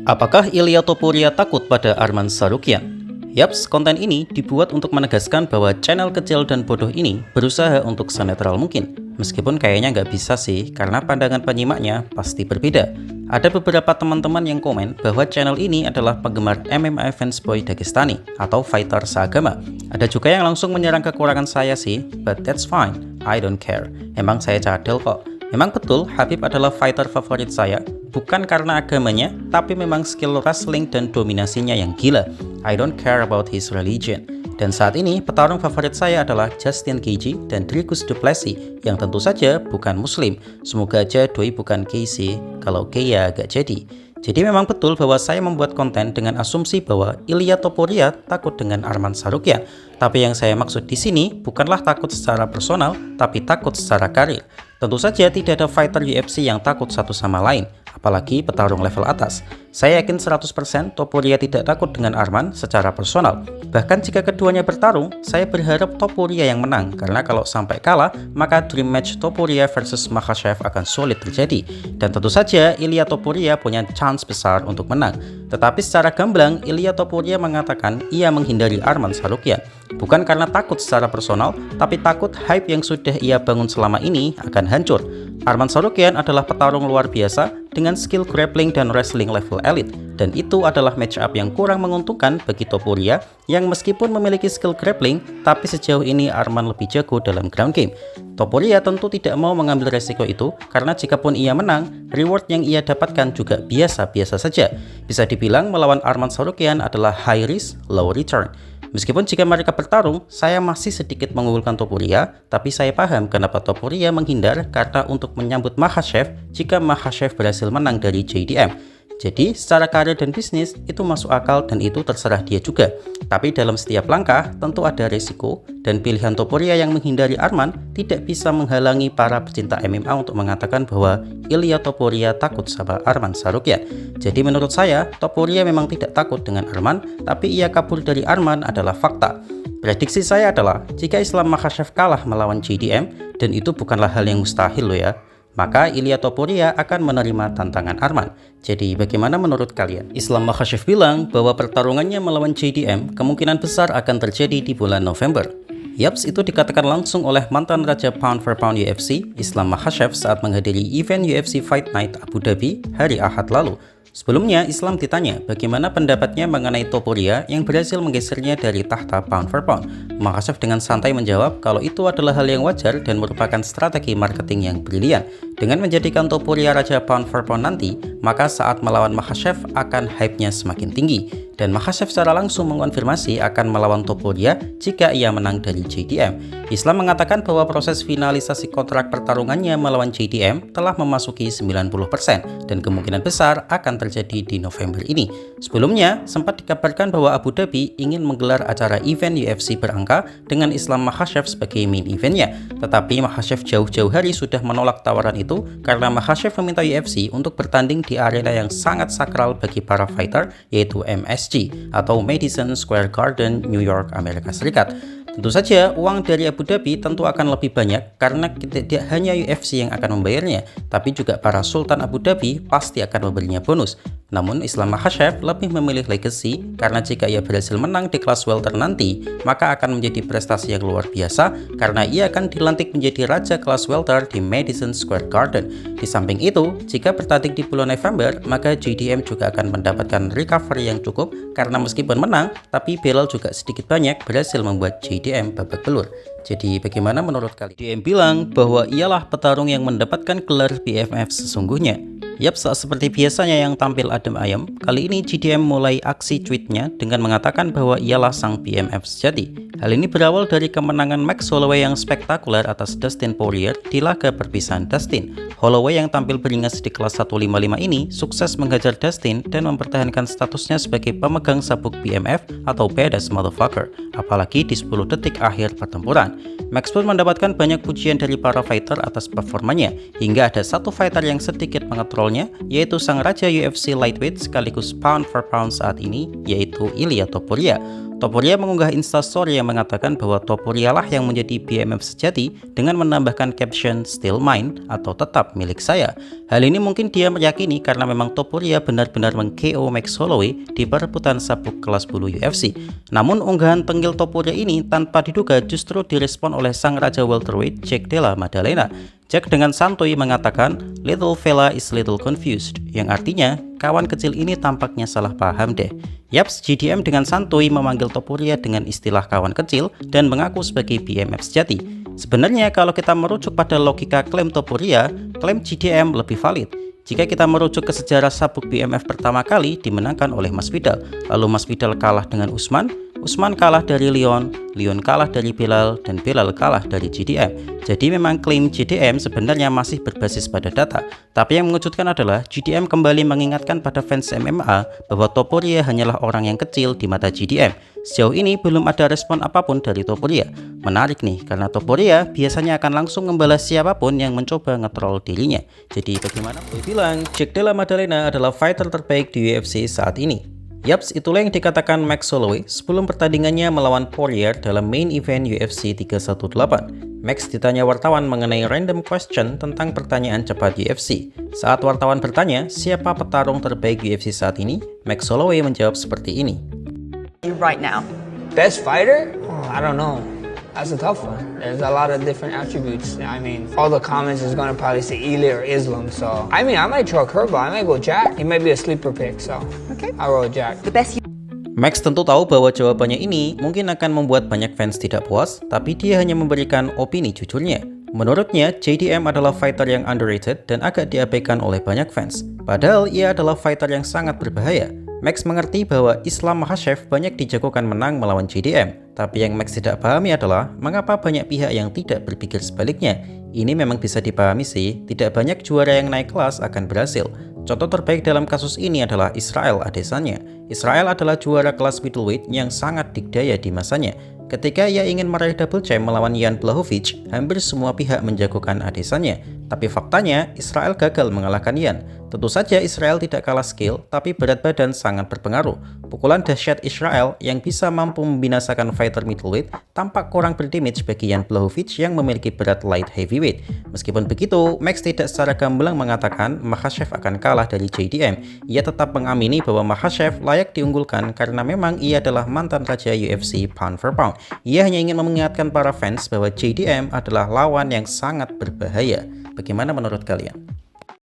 Apakah Ilya Topuria takut pada Arman Tsarukyan? Yaps, konten ini dibuat untuk menegaskan bahwa channel kecil dan bodoh ini berusaha untuk senetral mungkin. Meskipun kayaknya nggak bisa sih, karena pandangan penyimaknya pasti berbeda. Ada beberapa teman-teman yang komen bahwa channel ini adalah penggemar MMA fansboy Dagestani atau fighter seagama. Ada juga yang langsung menyerang kekurangan saya sih, but that's fine, I don't care. Emang saya cadel kok. Memang betul, Khabib adalah fighter favorit saya, bukan karena agamanya, tapi memang skill wrestling dan dominasinya yang gila. I don't care about his religion. Dan saat ini, petarung favorit saya adalah Justin Gaethje dan Dricus Du Plessis, yang tentu saja bukan muslim. Semoga aja doi bukan gay sih, kalau gay ya agak jadi. Jadi memang betul bahwa saya membuat konten dengan asumsi bahwa Ilya Topuria takut dengan Arman Tsarukyan. Tapi yang saya maksud di sini bukanlah takut secara personal, tapi takut secara karir. Tentu saja tidak ada fighter UFC yang takut satu sama lain, apalagi petarung level atas. Saya yakin 100% Topuria tidak takut dengan Arman secara personal. Bahkan jika keduanya bertarung, saya berharap Topuria yang menang, karena kalau sampai kalah, maka dream match Topuria versus Makhachev akan sulit terjadi. Dan tentu saja Ilya Topuria punya chance besar untuk menang. Tetapi secara gamblang, Ilya Topuria mengatakan ia menghindari Arman Tsarukyan. Bukan karena takut secara personal, tapi takut hype yang sudah ia bangun selama ini akan hancur. Arman Tsarukyan adalah petarung luar biasa dengan skill grappling dan wrestling level elite, dan itu adalah match up yang kurang menguntungkan bagi Topuria yang meskipun memiliki skill grappling, tapi sejauh ini Arman lebih jago dalam ground game. Topuria tentu tidak mau mengambil resiko itu, karena jikapun ia menang, reward yang ia dapatkan juga biasa-biasa saja. Bisa dibilang melawan Arman Tsarukyan adalah high risk, low return. Meskipun jika mereka bertarung, saya masih sedikit mengunggulkan Topuria, tapi saya paham kenapa Topuria menghindar karena untuk menyambut Makhachev jika Makhachev berhasil menang dari JDM. Jadi secara karir dan bisnis itu masuk akal dan itu terserah dia juga. Tapi dalam setiap langkah tentu ada resiko, dan pilihan Topuria yang menghindari Arman tidak bisa menghalangi para pecinta MMA untuk mengatakan bahwa Ilya Topuria takut sama Arman Tsarukyan. Jadi menurut saya, Topuria memang tidak takut dengan Arman, tapi ia kabur dari Arman adalah fakta. Prediksi saya adalah jika Islam Makhachev kalah melawan JDM, dan itu bukanlah hal yang mustahil loh ya, maka Ilya Topuria akan menerima tantangan Arman. Jadi bagaimana menurut kalian? Islam Makhachev bilang bahwa pertarungannya melawan JDM kemungkinan besar akan terjadi di bulan November. Yaps, itu dikatakan langsung oleh mantan Raja Pound for Pound UFC, Islam Makhachev saat menghadiri event UFC Fight Night Abu Dhabi hari Ahad lalu. Sebelumnya, Islam ditanya bagaimana pendapatnya mengenai Topuria yang berhasil menggesernya dari tahta Pound for Pound. Makhachev dengan santai menjawab kalau itu adalah hal yang wajar dan merupakan strategi marketing yang brilian. Dengan menjadikan Topuria Raja Pound for Pound nanti, maka saat melawan Makhachev akan hype-nya semakin tinggi. Dan Makhachev secara langsung mengonfirmasi akan melawan Topuria jika ia menang dari JDM. Islam mengatakan bahwa proses finalisasi kontrak pertarungannya melawan JDM telah memasuki 90% dan kemungkinan besar akan terjadi di November ini. Sebelumnya, sempat dikabarkan bahwa Abu Dhabi ingin menggelar acara event UFC berangka dengan Islam Makhachev sebagai main eventnya. Tetapi Makhachev jauh-jauh hari sudah menolak tawaran itu karena Makhachev meminta UFC untuk bertanding di arena yang sangat sakral bagi para fighter, yaitu MSG atau Madison Square Garden, New York, Amerika Serikat. Tentu saja uang dari Abu Dhabi tentu akan lebih banyak karena tidak hanya UFC yang akan membayarnya, tapi juga para Sultan Abu Dhabi pasti akan memberinya bonus. Namun Islam Makhachev lebih memilih legacy karena jika ia berhasil menang di kelas welter nanti, maka akan menjadi prestasi yang luar biasa karena ia akan dilantik menjadi raja kelas welter di Madison Square Garden. Di samping itu, jika bertanding di bulan November, maka JDM juga akan mendapatkan recovery yang cukup karena meskipun menang, tapi Belal juga sedikit banyak berhasil membuat JDM babak belur. Jadi bagaimana menurut kalian? JDM bilang bahwa ialah petarung yang mendapatkan gelar BMF sesungguhnya. Yap, seperti biasanya yang tampil adem ayem, kali ini JDM mulai aksi tweetnya dengan mengatakan bahwa ialah sang BMF sejati. Hal ini berawal dari kemenangan Max Holloway yang spektakuler atas Dustin Poirier di laga perpisahan Dustin. Holloway yang tampil beringas di kelas 155 ini sukses menghajar Dustin dan mempertahankan statusnya sebagai pemegang sabuk BMF atau Badass Motherfucker, apalagi di 10 detik akhir pertempuran. Max pun mendapatkan banyak pujian dari para fighter atas performanya, hingga ada satu fighter yang sedikit mengetrolnya, yaitu sang raja UFC lightweight sekaligus pound for pound saat ini, yaitu Ilya Topuria. Topuria mengunggah instastory yang mengatakan bahwa Topuria lah yang menjadi BMF sejati dengan menambahkan caption "Still mine" atau tetap milik saya. Hal ini mungkin dia meyakini karena memang Topuria benar-benar meng-KO Max Holloway di perebutan sabuk kelas bulu UFC. Namun unggahan tenggil Topuria ini tanpa diduga justru direspon oleh sang raja welterweight Jack Della Maddalena. Jack dengan santuy mengatakan, "Little fella is little confused," yang artinya, kawan kecil ini tampaknya salah paham deh. Yaps, JDM dengan santuy memanggil Topuria dengan istilah kawan kecil dan mengaku sebagai BMF sejati. Sebenarnya kalau kita merujuk pada logika klaim Topuria, klaim JDM lebih valid. Jika kita merujuk ke sejarah sabuk BMF pertama kali dimenangkan oleh Masvidal, lalu Masvidal kalah dengan Usman kalah dari Leon kalah dari Belal, dan Belal kalah dari JDM. Jadi memang klaim JDM sebenarnya masih berbasis pada data. Tapi yang mengejutkan adalah JDM kembali mengingatkan pada fans MMA bahwa Topuria hanyalah orang yang kecil di mata JDM. Sejauh ini belum ada respon apapun dari Topuria. Menarik nih, karena Topuria biasanya akan langsung membalas siapapun yang mencoba nge-troll dirinya. Jadi bagaimana? Gue bilang, Jack Della Maddalena adalah fighter terbaik di UFC saat ini. Yaps, itulah yang dikatakan Max Holloway sebelum pertandingannya melawan Poirier dalam main event UFC 318. Max ditanya wartawan mengenai random question tentang pertanyaan cepat UFC. Saat wartawan bertanya, siapa petarung terbaik UFC saat ini? Max Holloway menjawab seperti ini. Right now. Best fighter? Oh, I don't know. That's a tough one. There's a lot of different attributes. I mean, all the comments is going to probably say Eli or Islam. So, I mean, I might throw a curveball. I might go Jack. He might be a sleeper pick. So, okay, I'll roll Jack. The best. Max tentu tahu bahwa jawabannya ini mungkin akan membuat banyak fans tidak puas, tapi dia hanya memberikan opini jujurnya. Menurutnya, JDM adalah fighter yang underrated dan agak diabaikan oleh banyak fans. Padahal ia adalah fighter yang sangat berbahaya. Max mengerti bahwa Islam Makhachev banyak dijagokan menang melawan JDM. Tapi yang Max tidak pahami adalah mengapa banyak pihak yang tidak berpikir sebaliknya. Ini memang bisa dipahami sih, tidak banyak juara yang naik kelas akan berhasil. Contoh terbaik dalam kasus ini adalah Israel Adesanya. Israel adalah juara kelas middleweight yang sangat dikdaya di masanya. Ketika ia ingin meraih double champ melawan Jan Blachowicz, hampir semua pihak menjagokan Adesanya. Tapi faktanya, Israel gagal mengalahkan Jan. Tentu saja Israel tidak kalah skill, tapi berat badan sangat berpengaruh. Pukulan dahsyat Israel yang bisa mampu membinasakan fighter middleweight tampak kurang berdamage bagi Jan Blachowicz yang memiliki berat light heavyweight. Meskipun begitu, Max tidak secara gamblang mengatakan Makhachev akan kalah dari JDM. Ia tetap mengamini bahwa Makhachev layak diunggulkan karena memang ia adalah mantan raja UFC pound for pound. Ia hanya ingin mengingatkan para fans bahwa JDM adalah lawan yang sangat berbahaya. Bagaimana menurut kalian?